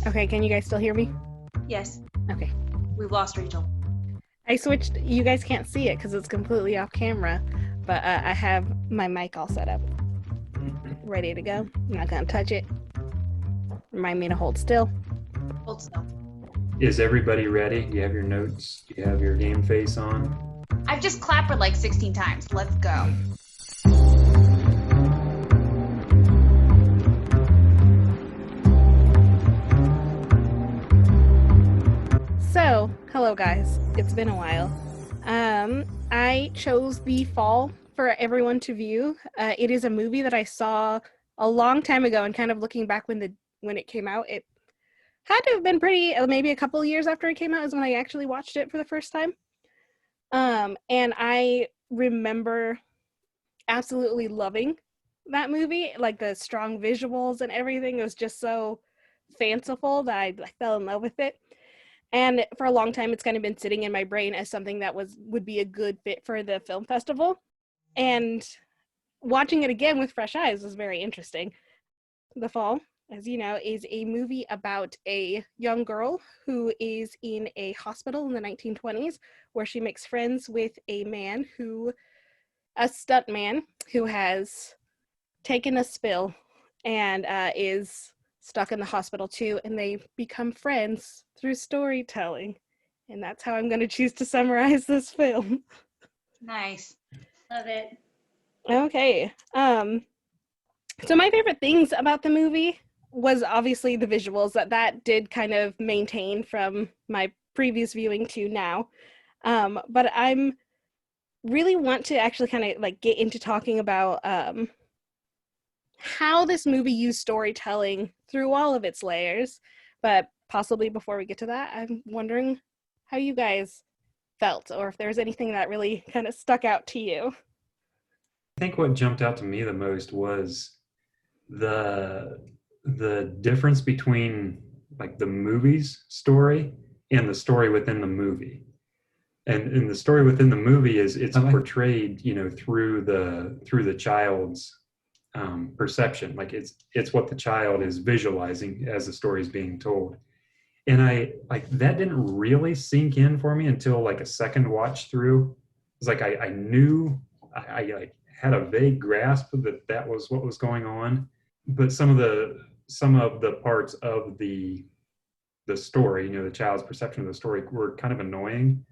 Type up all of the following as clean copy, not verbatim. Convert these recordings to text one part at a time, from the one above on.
Okay, can you guys still hear me? Yes, Okay. we've lost Rachel. I switched. You guys can't see it because it's completely off camera, but I have my mic all set up, ready to go. I'm not gonna touch it. Remind me to hold still. Hold still. Is everybody ready? Do you have your notes? Do you have your game face on? I've just clappered like 16 times. Let's go. So, hello guys. It's been a while. I chose The Fall for everyone to view. It is a movie that I saw a long time ago, and kind of looking back when it came out, it had to have been pretty. Maybe a couple of years after it came out is when I actually watched it for the first time. And I remember absolutely loving that movie, like the strong visuals and everything. It was just so fanciful that I fell in love with it. And for a long time, it's kind of been sitting in my brain as something that would be a good fit for the film festival. And watching it again with fresh eyes was very interesting. The Fall, as you know, is a movie about a young girl who is in a hospital in the 1920s where she makes friends with a stunt man who has taken a spill and is stuck in the hospital too, and they become friends through storytelling. And that's how I'm going to choose to summarize this film. Nice. Love it. Okay. So my favorite things about the movie was obviously the visuals that did kind of maintain from my previous viewing to now. But I'm really want to actually kind of like get into talking about how this movie used storytelling through all of its layers. But possibly before we get to that, I'm wondering how you guys felt, or if there's anything that really kind of stuck out to you. I think what jumped out to me the most was the difference between like the movie's story and the story within the movie. And the story within the movie is it's portrayed, through the child's perception. Like it's what the child is visualizing as the story is being told. And I like that didn't really sink in for me until like a second watch through. It's like I knew I like had a vague grasp that was what was going on, but some of the parts of the story, the child's perception of the story, were kind of annoying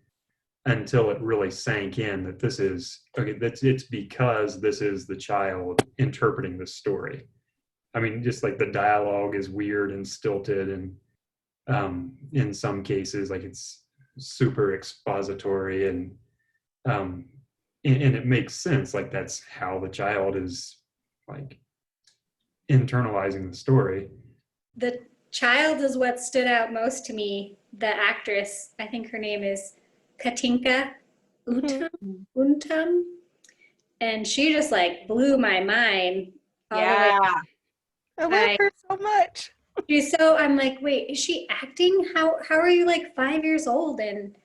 until it really sank in that this is okay. It's because this is the child interpreting the story. I mean, just like the dialogue is weird and stilted, and in some cases, like it's super expository, and it makes sense. Like that's how the child is like internalizing the story. The child is what stood out most to me. The actress, I think her name is Catinca Untam, and she just like blew my mind all the way. I love her so much. I'm like, wait, is she acting? How are you like 5 years old and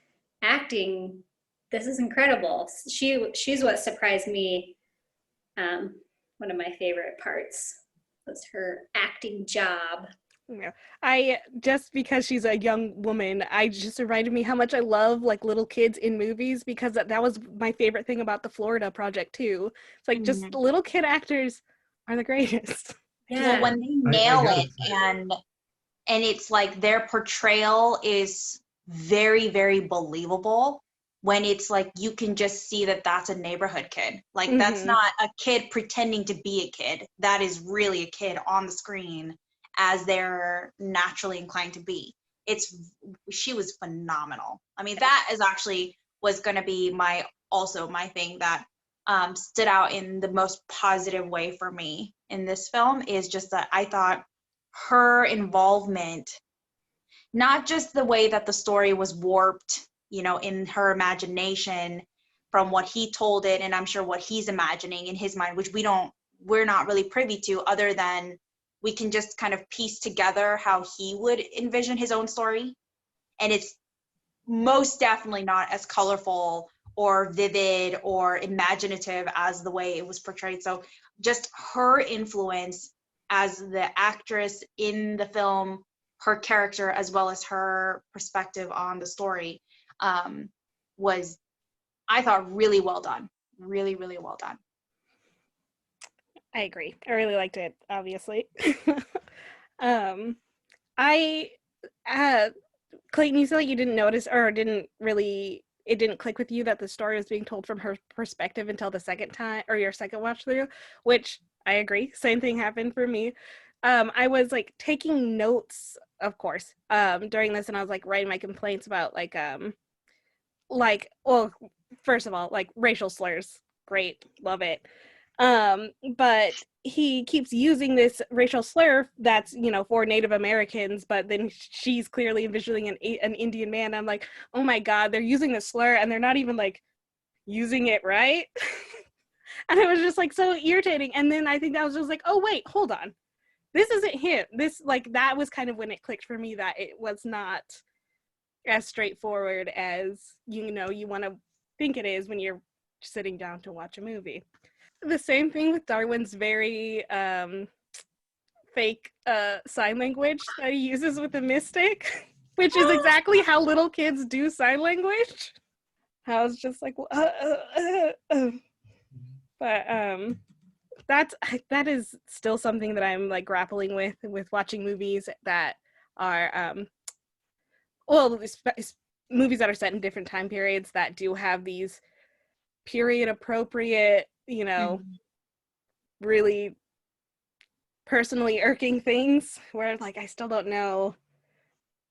acting? This is incredible. She's what surprised me. One of my favorite parts was her acting job. Yeah. I just because she's a young woman, I just reminded me how much I love like little kids in movies, because that was my favorite thing about the Florida Project too. It's like just little kid actors are the greatest. Yeah. Well, when they nail it and it's like their portrayal is very, very believable, when it's like you can just see that that's a neighborhood kid. Like that's not a kid pretending to be a kid. That is really a kid on the screen as they're naturally inclined to be. She was phenomenal. I mean, that is actually was going to be my thing that stood out in the most positive way for me in this film, is just that I thought her involvement, not just the way that the story was warped, in her imagination from what he told it, and I'm sure what he's imagining in his mind, which we're not really privy to, other than we can just kind of piece together how he would envision his own story. And it's most definitely not as colorful or vivid or imaginative as the way it was portrayed. So just her influence as the actress in the film her character as well as her perspective on the story was, I thought, really well done. Really, really well done. I agree. I really liked it, obviously. I Clayton, you said that you didn't notice or it didn't click with you that the story was being told from her perspective until the second time or your second watch through, which I agree. Same thing happened for me. I was like taking notes, of course, during this, and I was like writing my complaints about well, first of all, like racial slurs. Great, love it. But he keeps using this racial slur that's, for Native Americans, but then she's clearly envisioning an Indian man. I'm like, oh my God, they're using the slur and they're not even like using it right. And it was just like so irritating. And then I think that was just like, oh wait, hold on. This isn't him. This, like, that was kind of when it clicked for me that it was not as straightforward as, you want to think it is when you're sitting down to watch a movie. The same thing with Darwin's very fake sign language that he uses with the mystic, which is exactly how little kids do sign language. I was just like, but that is still something that I'm like grappling with watching movies that are movies that are set in different time periods that do have these period appropriate, really personally irking things where like I still don't know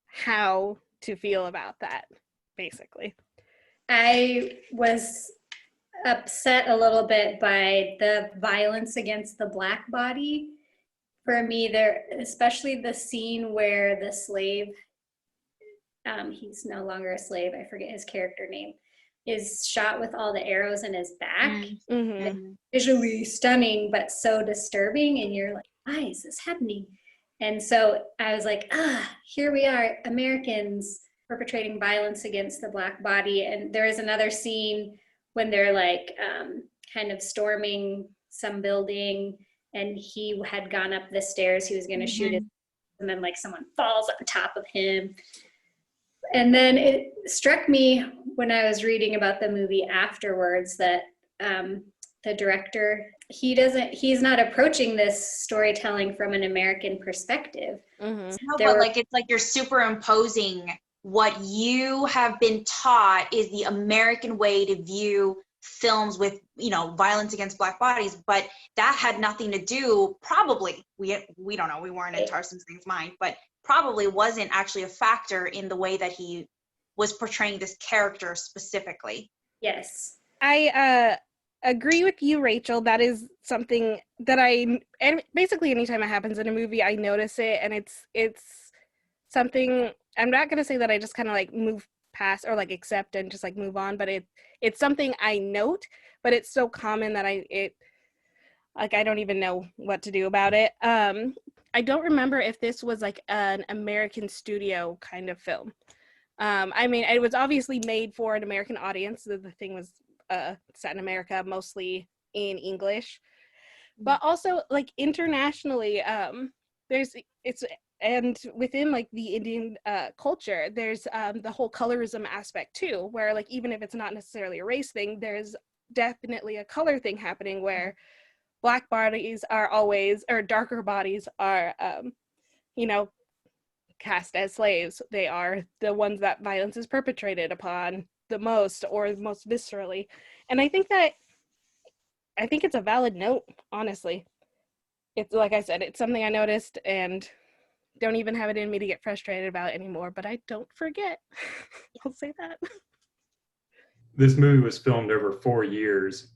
how to feel about that, basically. I was upset a little bit by the violence against the Black body. For me, there, especially the scene where the slave, he's no longer a slave, I forget his character name, is shot with all the arrows in his back. Mm-hmm. Visually stunning, but so disturbing. And you're like, why is this happening? And so I was like, here we are, Americans perpetrating violence against the Black body. And there is another scene when they're like kind of storming some building, and he had gone up the stairs, he was going to shoot it, and then like someone falls on top of him. And then it struck me when I was reading about the movie afterwards that the director, he's not approaching this storytelling from an American perspective. Mm-hmm. No, but like it's like you're superimposing what you have been taught is the American way to view films with, violence against Black bodies, but that had nothing to do, probably, we don't know, we weren't in Tarsem Singh's mind, but probably wasn't actually a factor in the way that he was portraying this character specifically. Yes. I agree with you, Rachel. That is something that and basically anytime it happens in a movie, I notice it, and it's something, I'm not going to say that I just kind of like move past or like accept and just like move on, but it's something I note, but it's so common that I don't even know what to do about it. I don't remember if this was like an American studio kind of film. I mean, it was obviously made for an American audience. The thing was set in America, mostly in English, but also like internationally, and within like the Indian culture, there's the whole colorism aspect too, where like even if it's not necessarily a race thing, there's definitely a color thing happening where Black bodies are always, or darker bodies are, cast as slaves. They are the ones that violence is perpetrated upon the most or most viscerally. And I think it's a valid note, honestly. It's like I said, it's something I noticed and don't even have it in me to get frustrated about anymore, but I don't forget. I'll say that. This movie was filmed over 4 years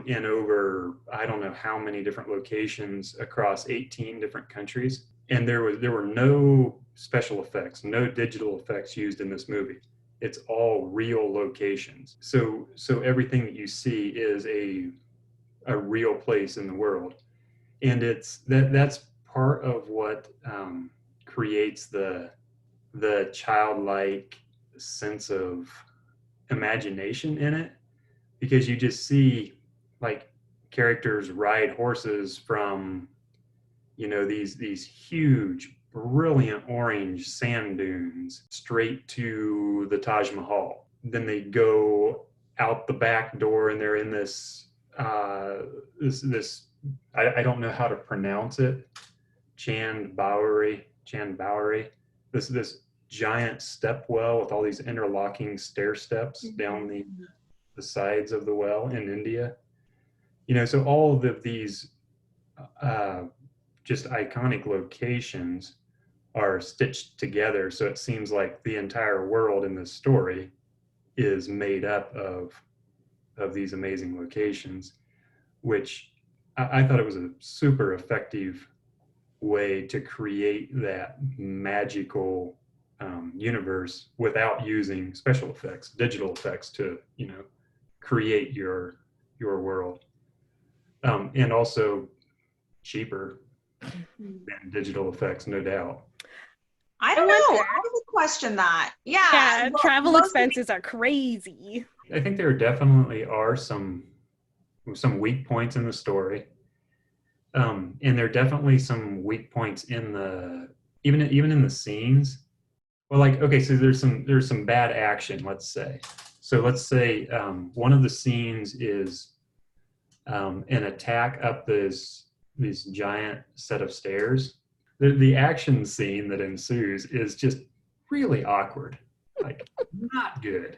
in over, I don't know how many different locations across 18 different countries. And there were no special effects, no digital effects used in this movie. It's all real locations. So everything that you see is a real place in the world. And that's part of what creates the childlike sense of imagination in it, because you just see like characters ride horses from these huge brilliant orange sand dunes straight to the Taj Mahal. Then they go out the back door and they're in this I don't know how to pronounce it, Chand Bowery, this giant step well with all these interlocking stair steps down the sides of the well in India. You know, so all of these just iconic locations are stitched together, so it seems like the entire world in this story is made up of these amazing locations, which I thought it was a super effective way to create that magical universe without using special effects, digital effects to, you know, create your world, and also cheaper than digital effects, no doubt. I don't know. I would question that. Yeah, Well, travel expenses are crazy. I think there definitely are some weak points in the story, and there are definitely some weak points in the even in the scenes. Well, like, okay, so there's some bad action, let's say. So let's say one of the scenes is an attack up this giant set of stairs. The action scene that ensues is just really awkward, like not good.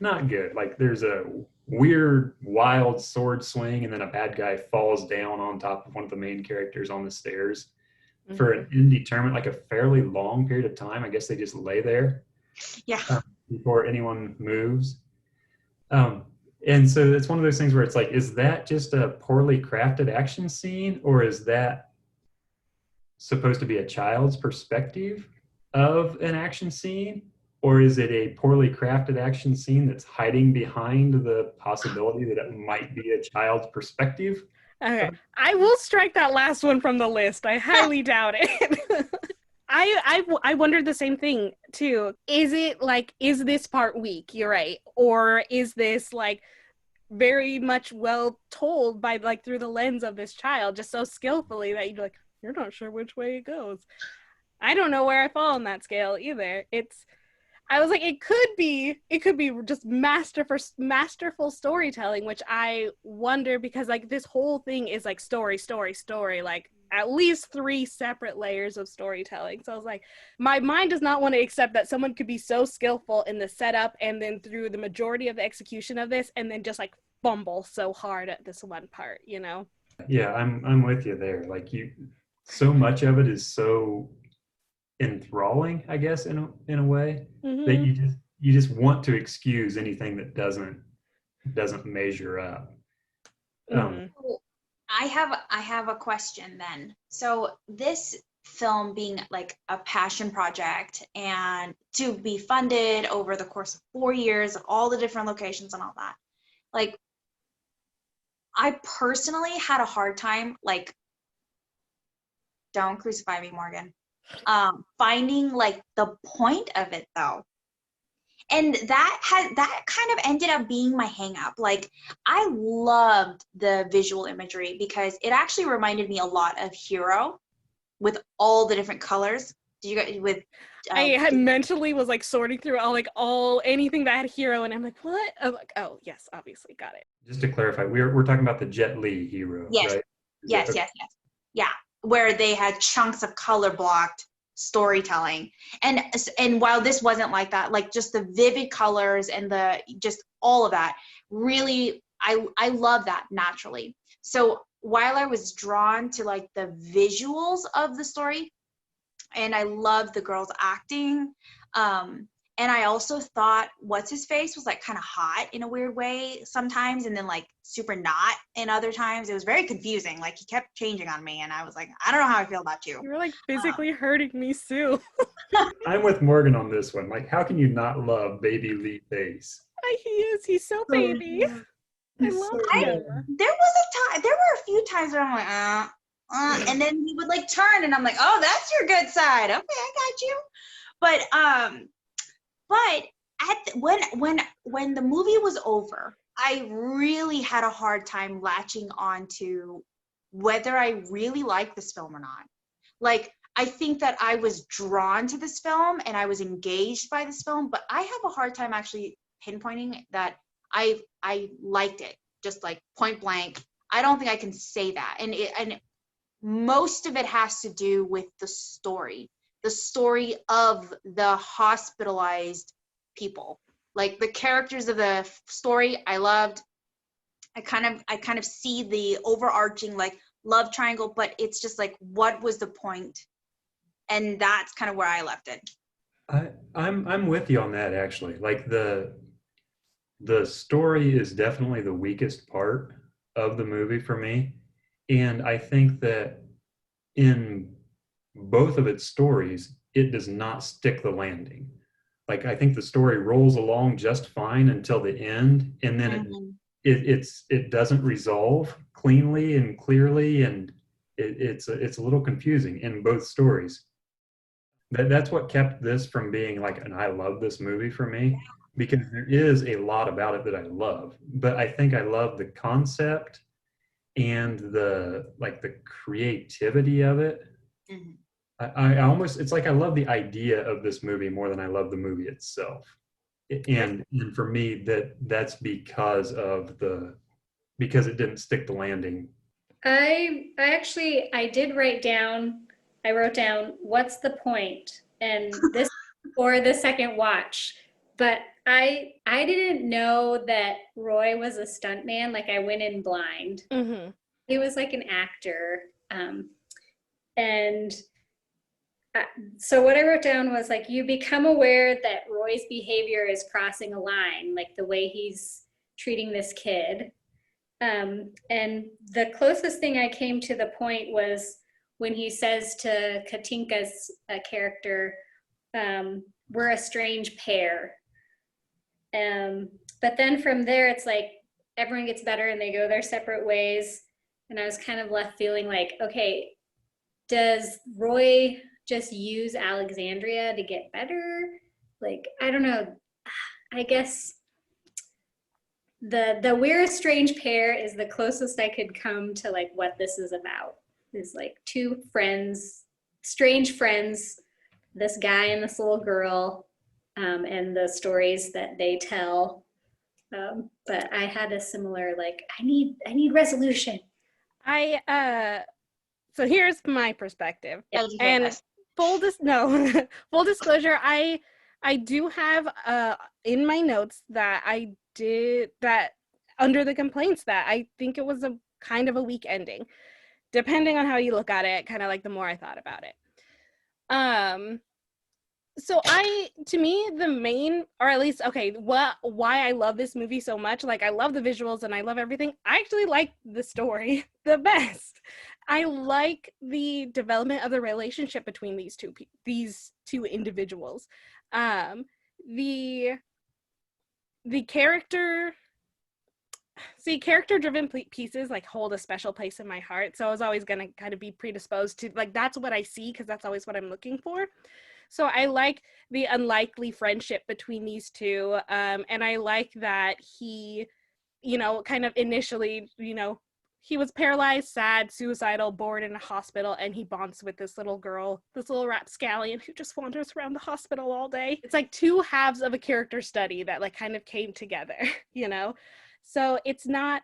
Like there's a weird, wild sword swing, and then a bad guy falls down on top of one of the main characters on the stairs for an indeterminate, like a fairly long period of time. I guess they just lay there before anyone moves. And so it's one of those things where it's like, is that just a poorly crafted action scene, or is that supposed to be a child's perspective of an action scene? Or is it a poorly crafted action scene that's hiding behind the possibility that it might be a child's perspective? Okay, I will strike that last one from the list. I highly doubt it. I wondered the same thing too. Is it like, is this part weak? You're right. Or is this like very much well told by like through the lens of this child, just so skillfully that you're like, you're not sure which way it goes. I don't know where I fall on that scale either. I was like, it could be just masterful storytelling, which I wonder, because like this whole thing is like story, like at least 3 separate layers of storytelling. So I was like, my mind does not want to accept that someone could be so skillful in the setup and then through the majority of the execution of this and then just like fumble so hard at this one part, you know? Yeah, I'm with you there. Like so much of it is so enthralling, I guess, in a way, that you just want to excuse anything that doesn't measure up. I have a question then. So this film being like a passion project and to be funded over the course of 4 years of all the different locations and all that, like I personally had a hard time, like, don't crucify me, Morgan, finding like the point of it though. And that kind of ended up being my hang up. Like, I loved the visual imagery because it actually reminded me a lot of Hero with all the different colors. Did you guys with I had mentally was like sorting through all anything that had Hero, and I'm like, what? I'm like, oh yes, obviously, got it. Just to clarify, we're talking about the Jet Li Hero, yes, right? Yes, yeah, where they had chunks of color blocked storytelling, and while this wasn't like that, like just the vivid colors and the just all of that, really, I love that naturally. So while I was drawn to like the visuals of the story, and I loved the girls acting, and I also thought what's his face was like kind of hot in a weird way sometimes, and then like super not in other times. It was very confusing. Like he kept changing on me, and I was like, I don't know how I feel about you. You were like physically hurting me, Sue. I'm with Morgan on this one. Like, how can you not love Baby Lee Face? He is. He's so baby. I love him. There were a few times where I'm like, and then he would like turn, and I'm like, oh, that's your good side. Okay, I got you. But when the movie was over, I really had a hard time latching on to whether I really liked this film or not. Like, I think that I was drawn to this film and I was engaged by this film, but I have a hard time actually pinpointing that I liked it, just like point blank. I don't think I can say that. And most of it has to do with the story of the hospitalized people. Like the characters of the story I loved. I kind of see the overarching like love triangle, but it's just like, what was the point? And that's kind of where I left it. I'm with you on that actually. Like the story is definitely the weakest part of the movie for me. And I think that in both of its stories, it does not stick the landing. Like I think the story rolls along just fine until the end, and then it doesn't resolve cleanly and clearly, and it's a little confusing in both stories. That's what kept this from being like an I love this movie for me, because there is a lot about it that I love, but I think I love the concept and the creativity of it. Mm-hmm. I almost, it's like I love the idea of this movie more than I love the movie itself. And for me, that's because it didn't stick the landing. I did write down, I wrote down, what's the point? And this for the second watch. But I didn't know that Roy was a stuntman. Like I went in blind. Mm-hmm. He was like an actor. And so what I wrote down was like, you become aware that Roy's behavior is crossing a line, like the way he's treating this kid. And the closest thing I came to the point was when he says to Catinca's character, we're a strange pair. But then from there, it's like everyone gets better and they go their separate ways. And I was kind of left feeling like, okay, does Roy just use Alexandria to get better? Like, I don't know. I guess the we're a strange pair is the closest I could come to like what this is about. Is like two friends, strange friends, this guy and this little girl, and the stories that they tell. But I had a similar like, I need resolution. So here's my perspective. And full disclosure, I do have in my notes that I did that under the complaints that I think it was a kind of a weak ending, depending on how you look at it, kind of like the more I thought about it. So to me, the main, or at least, okay, why I love this movie so much, like I love the visuals and I love everything. I actually like the story the best. I like the development of the relationship between these two individuals. The character-driven pieces like hold a special place in my heart. So I was always gonna kind of be predisposed to like, that's what I see because that's always what I'm looking for. So I like the unlikely friendship between these two. And I like that he, kind of initially, he was paralyzed, sad, suicidal, bored in a hospital, and he bonds with this little girl, this little rapscallion who just wanders around the hospital all day. It's like two halves of a character study that like kind of came together, So it's not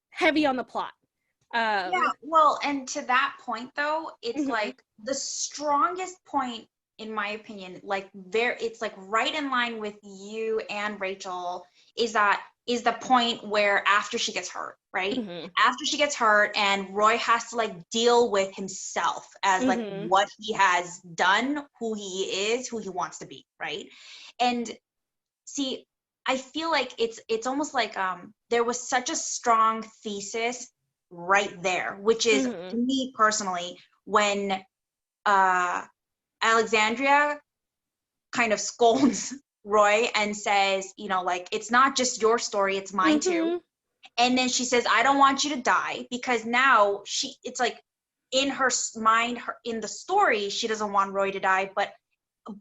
heavy on the plot. Yeah, well, and to that point though, it's like the strongest point, in my opinion, it's like right in line with you and Rachel, is the point where after she gets hurt, right? After she gets hurt and Roy has to like deal with himself as like what he has done, who he is, who he wants to be, right? And see, I feel like it's almost like there was such a strong thesis right there, which is to me personally, when Alexandria kind of scolds Roy and says, like, it's not just your story, it's mine too. And then she says, I don't want you to die, because now it's like in her mind, in the story, she doesn't want Roy to die. But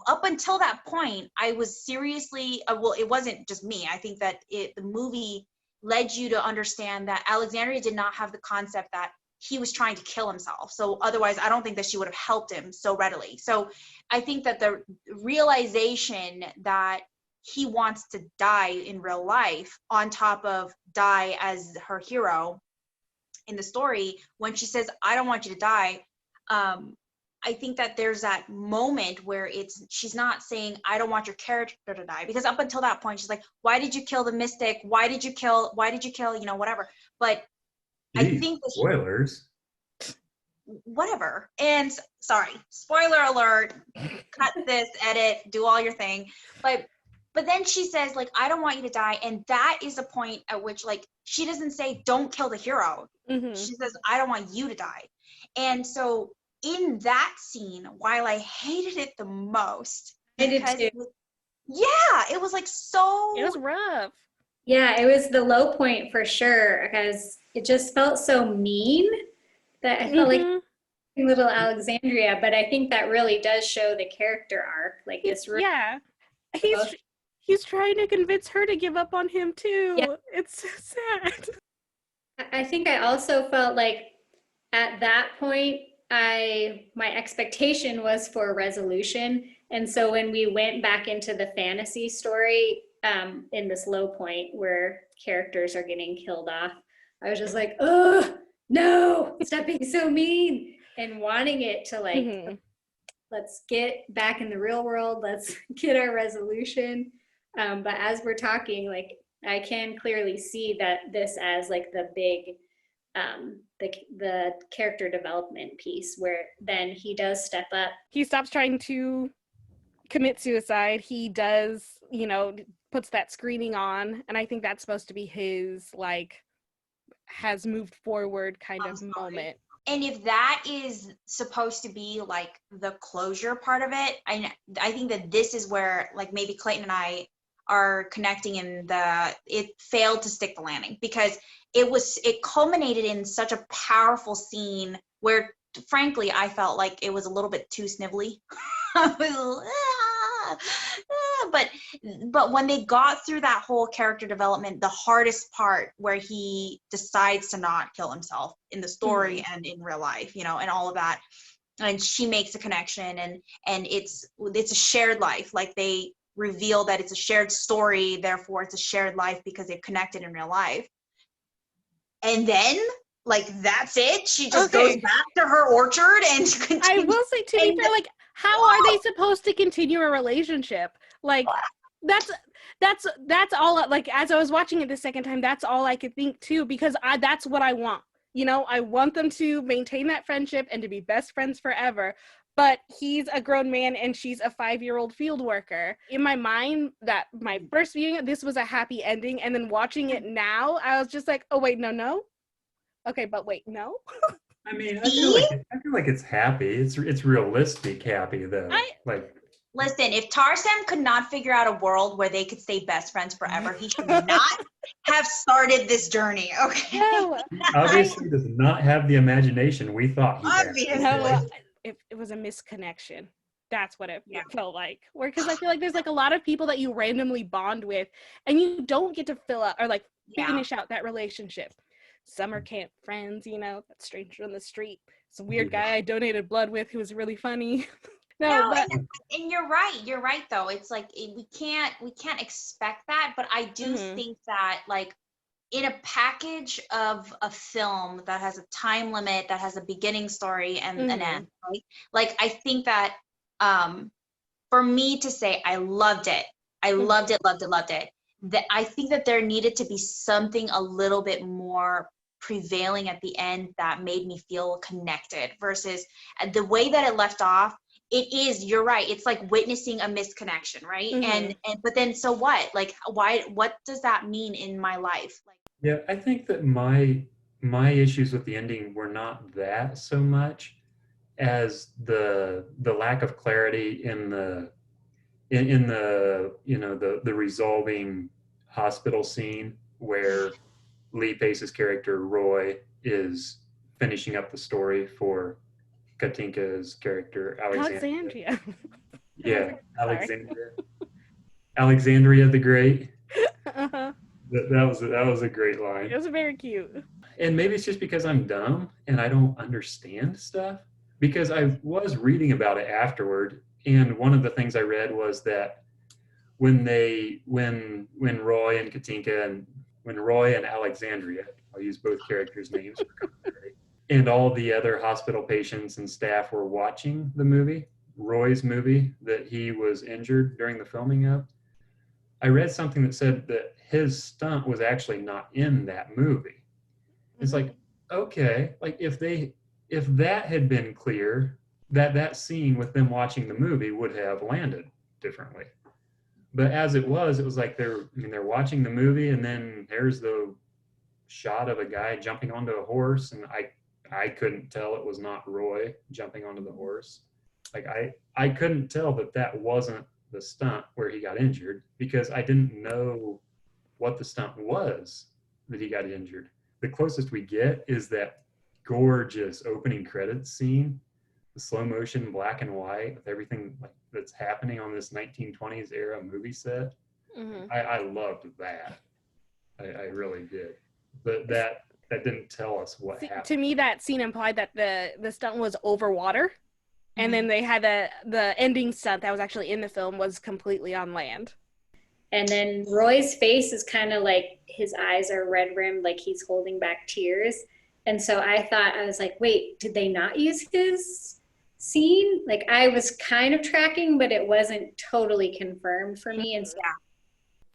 up until that point, I was seriously, well, it wasn't just me. I think that the movie led you to understand that Alexandria did not have the concept that he was trying to kill himself. So otherwise, I don't think that she would have helped him so readily. So I think that the realization that he wants to die in real life on top of die as her hero in the story, when she says, I don't want you to die, I think that there's that moment where she's not saying, I don't want your character to die, because up until that point, she's like, why did you kill the mystic? Why did you kill, whatever. But Jeez, I think that spoilers. whatever. And sorry, spoiler alert, cut this, edit, do all your thing. But then she says, like, I don't want you to die. And that is a point at which, like, she doesn't say, don't kill the hero. Mm-hmm. She says, I don't want you to die. And so in that scene, while I hated it the most, I did too. It was like so. It was rough. Yeah, it was the low point for sure, because it just felt so mean that I felt like little Alexandria. But I think that really does show the character arc. Like it's really he's trying to convince her to give up on him too. Yeah. It's so sad. I think I also felt like at that point, my expectation was for a resolution. And so when we went back into the fantasy story, in this low point where characters are getting killed off, I was just like, oh no, stop being so mean, and wanting it to like, let's get back in the real world, let's get our resolution. But as we're talking, like, I can clearly see that this as like the big the character development piece, where then he does step up. He stops trying to commit suicide. He does, puts that screening on, and I think that's supposed to be his, like, has moved forward kind of moment. And if that is supposed to be like the closure part of it, I think that this is where, like, maybe Clayton and I are connecting in it failed to stick the landing, because it culminated in such a powerful scene where, frankly, I felt like it was a little bit too snivelly. But when they got through that whole character development, the hardest part where he decides to not kill himself in the story and in real life, and all of that, and she makes a connection, and it's a shared life. Like, they reveal that it's a shared story, therefore it's a shared life because they've connected in real life. And then, like, that's it. She just goes back to her orchard and continues. I will say, to be fair, like, how are they supposed to continue a relationship? Like, that's all, like, as I was watching it the second time, that's all I could think too, because that's what I want. I want them to maintain that friendship and to be best friends forever. But he's a grown man and she's a 5-year-old field worker. In my mind, that my first viewing, this was a happy ending. And then watching it now, I was just like, oh, wait, no. Okay, but wait, no. I mean, I feel like it's happy. It's realistic happy, though. Listen, if Tarsem could not figure out a world where they could stay best friends forever, he should not have started this journey, okay? No. He obviously does not have the imagination we thought he had. No, it was a misconnection. That's what it felt like. Because I feel like there's, like, a lot of people that you randomly bond with, and you don't get to fill out or, like, finish out that relationship. Summer camp friends, that stranger on the street. Some weird guy I donated blood with who was really funny. And you're right though. It's like, we can't expect that, but I do think that, like, in a package of a film that has a time limit, that has a beginning story and an end, right? Like, I think that for me to say I loved it, loved it, that I think that there needed to be something a little bit more prevailing at the end that made me feel connected, versus the way that it left off. You're right, it's like witnessing a misconnection, right? And but then, so what? Like, what does that mean in my life? Like, yeah, I think that my issues with the ending were not that so much as the lack of clarity in the the resolving hospital scene where Lee Pace's character Roy is finishing up the story for Catinca's character Alexandria. Yeah, Alexandria the Great. That was a great line. It was very cute. And maybe it's just because I'm dumb and I don't understand stuff, because I was reading about it afterward, and one of the things I read was that when Roy and Catinca, and when Roy and Alexandria, I'll use both characters' names for continuity, and all the other hospital patients and staff were watching the movie, Roy's movie that he was injured during the filming of, I read something that said that his stunt was actually not in that movie. It's like, okay, like if that had been clear, that scene with them watching the movie would have landed differently. But as it was like they're watching the movie, and then there's the shot of a guy jumping onto a horse, and I couldn't tell it was not Roy jumping onto the horse. Like I couldn't tell that wasn't the stunt where he got injured, because I didn't know what the stunt was that he got injured. The closest we get is that gorgeous opening credits scene, the slow motion black and white with everything like that's happening on this 1920s era movie set. I loved that. I really did. But that didn't tell us what happened. To me, that scene implied that the stunt was over water, and then they had the ending stunt that was actually in the film was completely on land. And then Roy's face is kind of like his eyes are red rimmed, like he's holding back tears. And so I was like, wait, did they not use his scene? Like I was kind of tracking, but it wasn't totally confirmed for me. And so,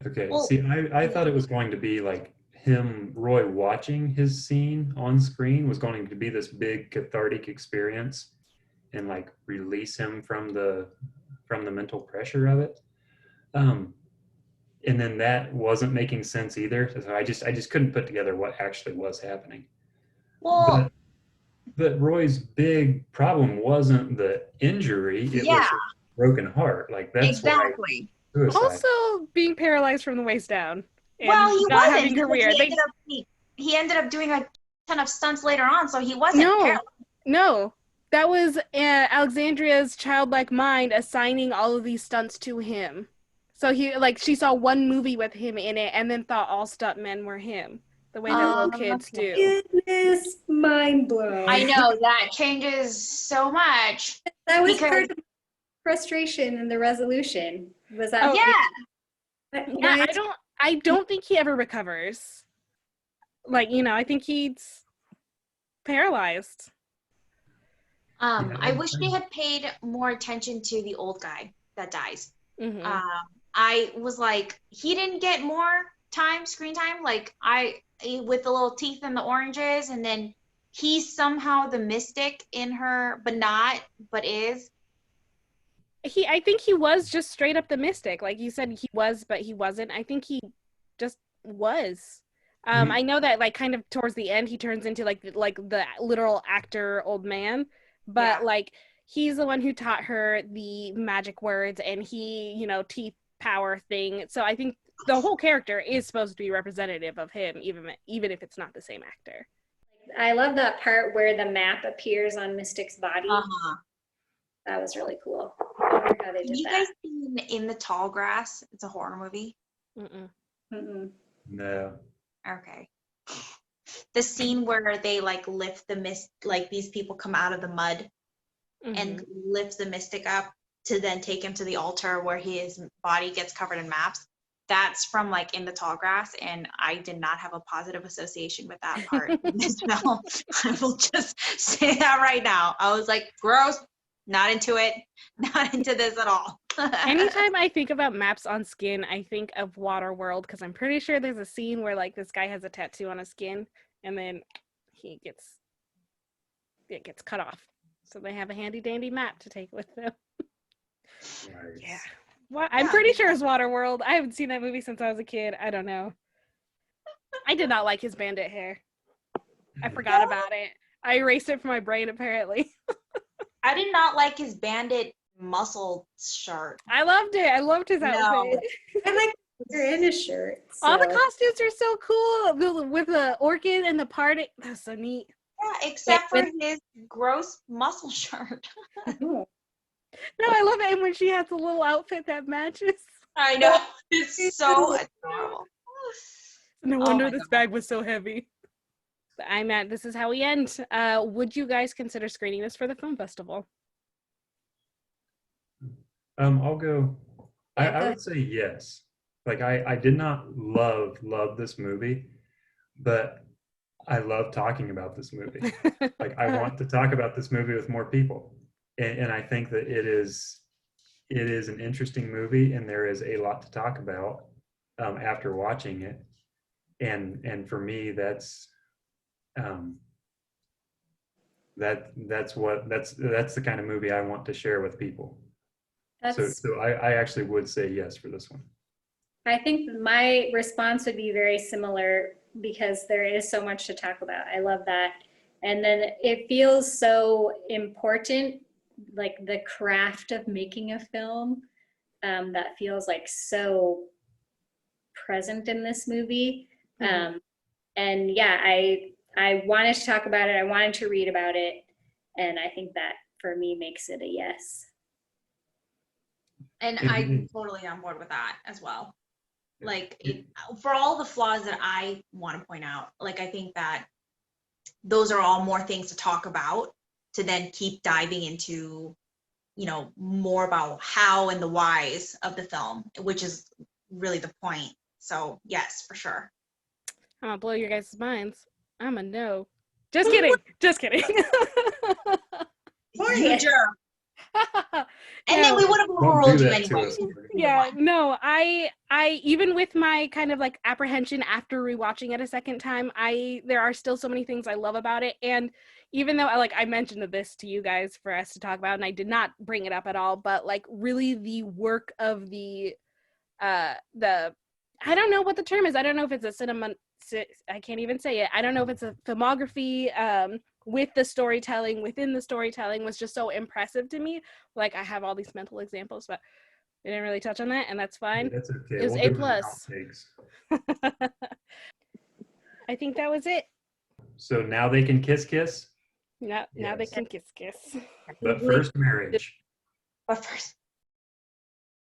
okay, well, see, I thought it was going to be like Roy watching his scene on screen was going to be this big cathartic experience and like release him from the mental pressure of it. And then that wasn't making sense either. So I just couldn't put together what actually was happening. Well, but Roy's big problem wasn't the injury; it was his broken heart. Like that's exactly. Why also being paralyzed from the waist down. And well, he not wasn't. having a career. He ended up doing a ton of stunts later on, so he wasn't paralyzed. No. That was Alexandria's childlike mind assigning all of these stunts to him. So she saw one movie with him in it and then thought all stuntmen were him, the way that little kids do. Goodness, mind blown. I know, that changes so much. That was part of the frustration and the resolution. Was that? I don't think he ever recovers. I think he's paralyzed. I wish they had paid more attention to the old guy that dies. I was like, he didn't get more screen time, with the little teeth and the oranges, and then he's somehow the mystic in her, but is. I think he was just straight up the mystic. Like you said, he was, but he wasn't. I think he just was. I know that kind of towards the end, he turns into like the literal actor old man, but he's the one who taught her the magic words, and he, teeth power thing. So I think the whole character is supposed to be representative of him, even if it's not the same actor. I love that part where the map appears on Mystic's body. That was really cool. I wonder how they did that. You guys seen In the Tall Grass? It's a horror movie. No. Okay. The scene where they lift the mist, these people come out of the mud and lift the mystic up to then take him to the altar where his body gets covered in maps. That's from In the Tall Grass, and I did not have a positive association with that part in this film. I will just say that right now. I was like, gross, not into it, not into this at all. Anytime I think about maps on skin, I think of Waterworld, because I'm pretty sure there's a scene where this guy has a tattoo on his skin, and then it gets cut off. So they have a handy dandy map to take with them. Nice. Yeah. Well, I'm pretty sure it's Waterworld. I haven't seen that movie since I was a kid. I don't know. I did not like his bandit hair. I forgot about it. I erased it from my brain, apparently. I did not like his bandit muscle shirt. I loved it. I loved his outfit. I like you're in his shirt. So. All the costumes are so cool with the orchid and the party. That's so neat. Yeah, except for his gross muscle shirt. No, I love it. And when she has a little outfit that matches. I know. It's so adorable. No wonder this bag was so heavy. This is how we end. Would you guys consider screening this for the film festival? I'll go. Yeah, I go would say yes. Like I did not love this movie, but I love talking about this movie. Like I want to talk about this movie with more people, and I think that it is an interesting movie, and there is a lot to talk about after watching it. And for me, that's that's the kind of movie I want to share with people. That's, So I actually would say yes for this one. I think my response would be very similar because there is so much to talk about. I love that. And then it feels so important, like the craft of making a film, that feels like so present in this movie. And yeah, I wanted to talk about it. I wanted to read about it. And I think that for me makes it a yes. And I'm totally on board with that as well. Like for all the flaws that I want to point out, like I think that those are all more things to talk about to then keep diving into, you know, more about how and the whys of the film, which is really the point. So yes, for sure. I'm gonna blow your guys' minds. I'm a no. Just kidding. Just kidding. You jerk. And then we would have Don't overruled do you that to anyway. us. Yeah, no, I even with my kind of like apprehension after rewatching it a second time, there are still so many things I love about it. And even though I mentioned this to you guys for us to talk about, and I did not bring it up at all, but like really the work of the I don't know what the term is. I don't know if it's a cinema, I can't even say it. I don't know if it's a filmography with the storytelling, within the storytelling was just so impressive to me. Like I have all these mental examples, but we didn't really touch on that, and that's fine. That's okay. It was We'll A do it in plus. outtakes. I think that was it. So now they can kiss. Now they Yes. can kiss. But first marriage. But first,